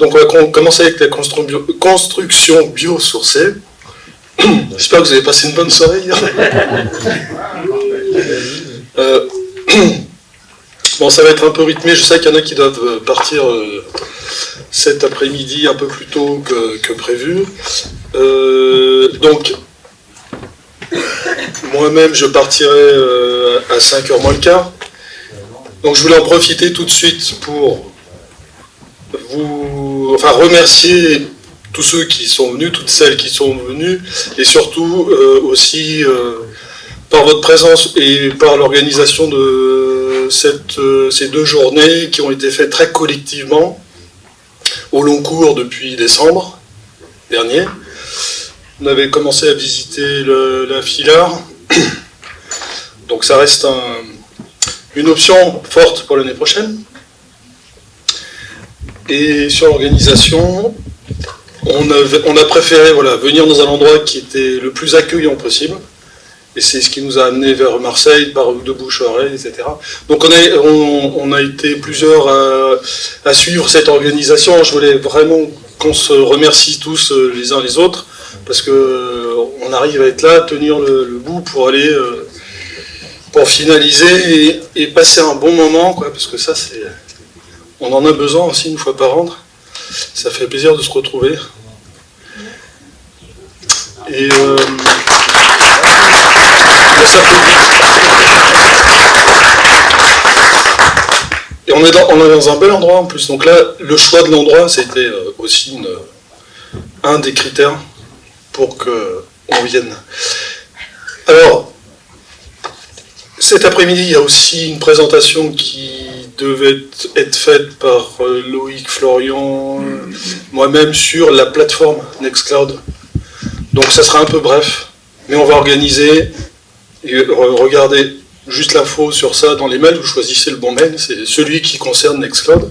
Donc on va commencer avec la construction biosourcée. J'espère que vous avez passé une bonne soirée hier. Bon, ça va être un peu rythmé, je sais qu'il y en a qui doivent partir cet après-midi un peu plus tôt que prévu. Donc, moi-même, je partirai à 5h moins le quart. Donc je voulais en profiter tout de suite pour remercier tous ceux qui sont venus, toutes celles qui sont venues, et surtout aussi par votre présence et par l'organisation de ces 2 journées qui ont été faites très collectivement au long cours depuis décembre dernier. On avait commencé à visiter la Filard, donc ça reste une option forte pour l'année prochaine. Et sur l'organisation, on a préféré venir dans un endroit qui était le plus accueillant possible. Et c'est ce qui nous a amené vers Marseille, par de bouche à oreille, etc. Donc on a été plusieurs à suivre cette organisation. Je voulais vraiment qu'on se remercie tous les uns les autres, parce qu'on arrive à être là, à tenir le bout pour aller, pour finaliser et passer un bon moment, quoi, parce que ça, on en a besoin aussi une fois par an. Ça fait plaisir de se retrouver. Et on est dans un bel endroit en plus. Donc là, le choix de l'endroit, c'était aussi un des critères pour qu'on vienne. Alors, cet après-midi, il y a aussi une présentation qui devait être faite par Loïc, Florian, moi-même sur la plateforme Nextcloud. Donc ça sera un peu bref, mais on va organiser et regarder juste l'info sur ça dans les mails. Vous choisissez le bon mail, c'est celui qui concerne Nextcloud,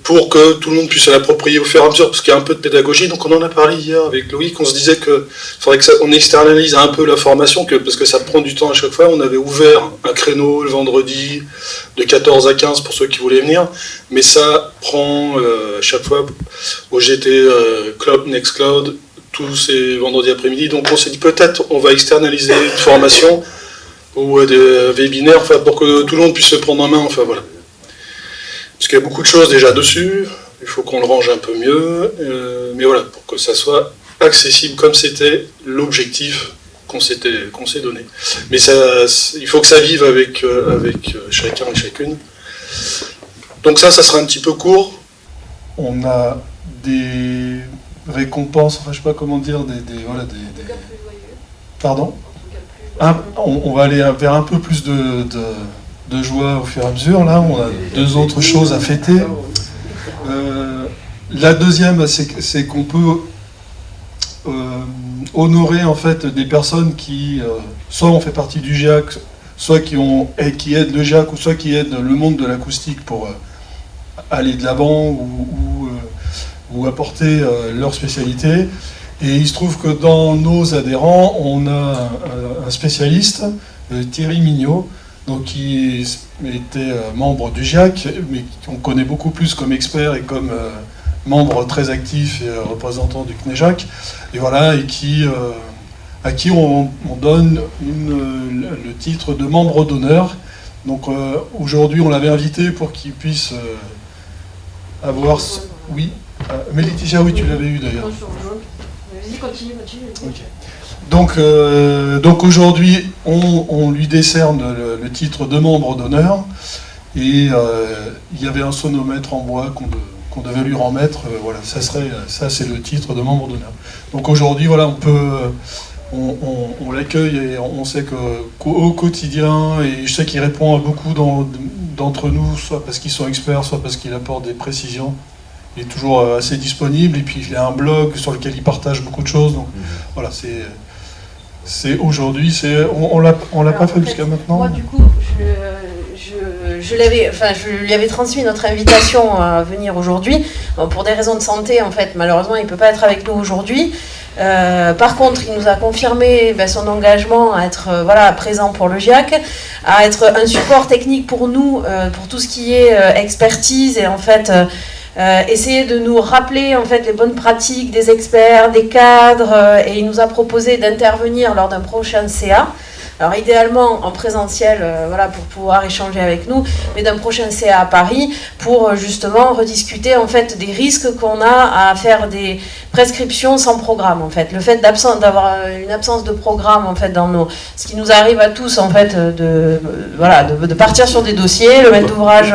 pour que tout le monde puisse l'approprier au fur et à mesure, parce qu'il y a un peu de pédagogie. Donc on en a parlé hier avec Loïc, on se disait qu'il faudrait qu'on externalise un peu la formation, parce que ça prend du temps à chaque fois. On avait ouvert un créneau le vendredi de 14 à 15 pour ceux qui voulaient venir, mais ça prend chaque fois au GT Club Nextcloud tous ces vendredis après-midi. Donc on s'est dit peut-être on va externaliser une formation ou des webinaires, pour que tout le monde puisse se prendre en main, voilà. Parce qu'il y a beaucoup de choses déjà dessus, il faut qu'on le range un peu mieux, mais voilà, pour que ça soit accessible comme c'était l'objectif qu'on s'est donné. Mais il faut que ça vive avec chacun et chacune. Donc ça sera un petit peu court. On a des récompenses, je sais pas comment dire, Pardon ? On va aller vers un peu plus de joie au fur et à mesure. Là, on a 2 autres choses à fêter. La deuxième, c'est qu'on peut honorer en fait des personnes qui soit ont fait partie du GIAC, soit qui aident le GIAC, ou soit qui aident le monde de l'acoustique pour aller de l'avant ou apporter leur spécialité. Et il se trouve que dans nos adhérents, on a un spécialiste, Thierry Mignot, donc qui était membre du GIAC, mais qu'on connaît beaucoup plus comme expert et comme membre très actif et représentant du CNEJAC, et voilà, et à qui on donne le titre de membre d'honneur. Donc aujourd'hui, on l'avait invité pour qu'il puisse avoir... Oui, mais Laetitia, oui, tu l'avais eu d'ailleurs. Vas-y, continue. Okay. Donc aujourd'hui, on lui décerne le titre de membre d'honneur, et il y avait un sonomètre en bois qu'on devait lui remettre. Voilà, ça c'est le titre de membre d'honneur. Donc aujourd'hui, voilà, on l'accueille, et on sait qu'au quotidien, et je sais qu'il répond à beaucoup d'entre nous, soit parce qu'ils sont experts, soit parce qu'il apporte des précisions. Il est toujours assez disponible, et puis il a un blog sur lequel il partage beaucoup de choses. Donc voilà, c'est aujourd'hui, on l'a pas fait jusqu'à maintenant. Moi, du coup, je lui avais transmis notre invitation à venir aujourd'hui. Bon, pour des raisons de santé, en fait, malheureusement, il ne peut pas être avec nous aujourd'hui. Par contre, il nous a confirmé son engagement à être présent pour le GIAC, à être un support technique pour nous, pour tout ce qui est expertise, et en fait essayer de nous rappeler en fait les bonnes pratiques des experts, des cadres, et il nous a proposé d'intervenir lors d'un prochain CA. Alors idéalement en présentiel, voilà, pour pouvoir échanger avec nous, mais d'un prochain CA à Paris pour justement rediscuter en fait des risques qu'on a à faire des prescriptions sans programme en fait. Le fait d'avoir une absence de programme en fait dans ce qui nous arrive à tous en fait de partir sur des dossiers, le maître d'ouvrage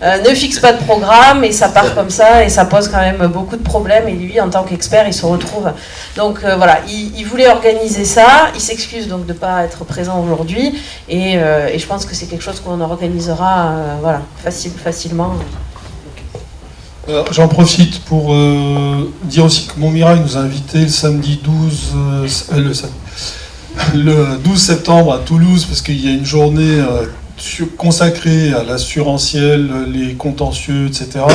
ne fixe pas de programme et ça part comme ça et ça pose quand même beaucoup de problèmes et lui en tant qu'expert il se retrouve. Donc voilà, il voulait organiser ça, il s'excuse donc de ne pas être présent aujourd'hui et je pense que c'est quelque chose qu'on organisera facilement. J'en profite pour dire aussi que Montmirail nous a invités le samedi 12 septembre à Toulouse parce qu'il y a une journée consacrée à l'assurantiel, les contentieux, etc.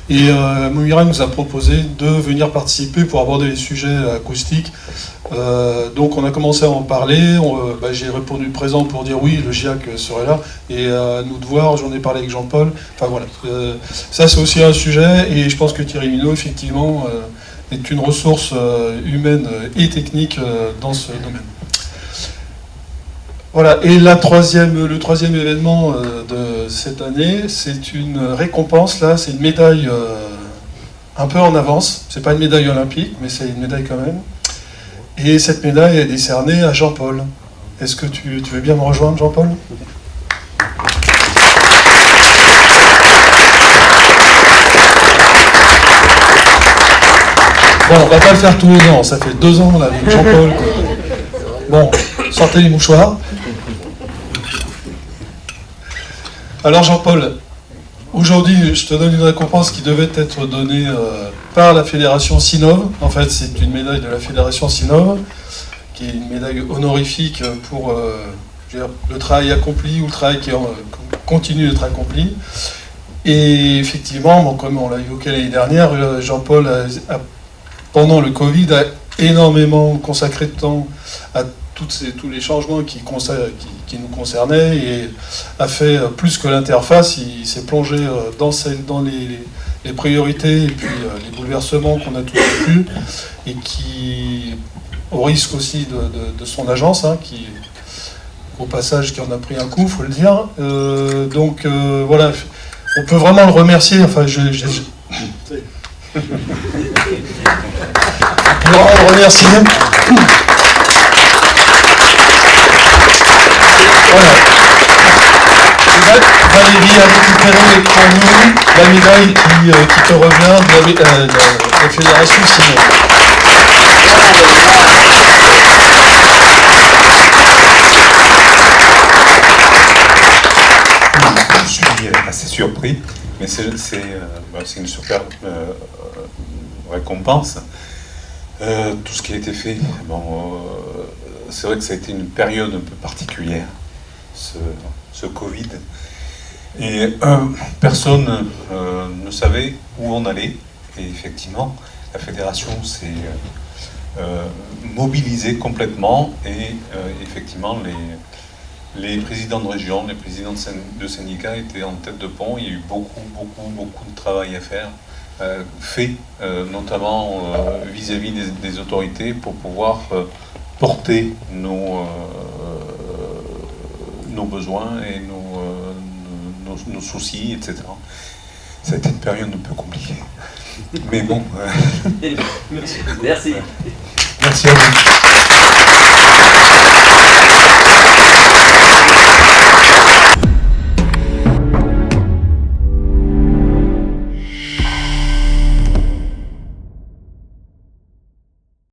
Et Montmirail nous a proposé de venir participer pour aborder les sujets acoustiques. Donc on a commencé à en parler, j'ai répondu présent pour dire oui, le GIAC serait là, et à nous de voir, j'en ai parlé avec Jean-Paul, enfin voilà. Ça c'est aussi un sujet, et je pense que Thierry Minot, effectivement, est une ressource humaine et technique dans ce domaine. Voilà, et le troisième événement de cette année, c'est une récompense, là, c'est une médaille un peu en avance, c'est pas une médaille olympique, mais c'est une médaille quand même. Et cette médaille est décernée à Jean-Paul. Est-ce que tu veux bien me rejoindre, Jean-Paul ? Bon, on va pas le faire tous les ans, ça fait 2 ans là, avec Jean-Paul. Bon, sortez les mouchoirs. Alors Jean-Paul, aujourd'hui, je te donne une récompense qui devait être donnée par la fédération Sinov. En fait, c'est une médaille de la fédération Sinov, qui est une médaille honorifique pour le travail accompli ou le travail qui continue d'être accompli. Et effectivement, comme on l'a évoqué l'année dernière, Jean-Paul, pendant le Covid, a énormément consacré de temps à tous les changements qui nous concernaient et a fait plus que l'interface, il s'est plongé dans les priorités et puis les bouleversements qu'on a tous vécus et qui, au risque aussi de son agence, qui au passage qui en a pris un coup, il faut le dire. Donc voilà, on peut vraiment le remercier, enfin on peut vraiment le remercier. Voilà. Valérie a récupéré pour nous la médaille qui te revient de la fédération Sinov. Je suis assez surpris, mais c'est une superbe récompense. Tout ce qui a été fait, c'est vrai que ça a été une période un peu particulière, ce Covid. Et personne ne savait où on allait. Et effectivement, la fédération s'est mobilisée complètement. Et effectivement, les présidents de région, les présidents de syndicats étaient en tête de pont. Il y a eu beaucoup de travail à faire, notamment vis-à-vis des autorités pour pouvoir porter nos besoins et nos soucis, etc. Ça a été une période un peu compliquée. Mais bon. Merci. Merci à vous.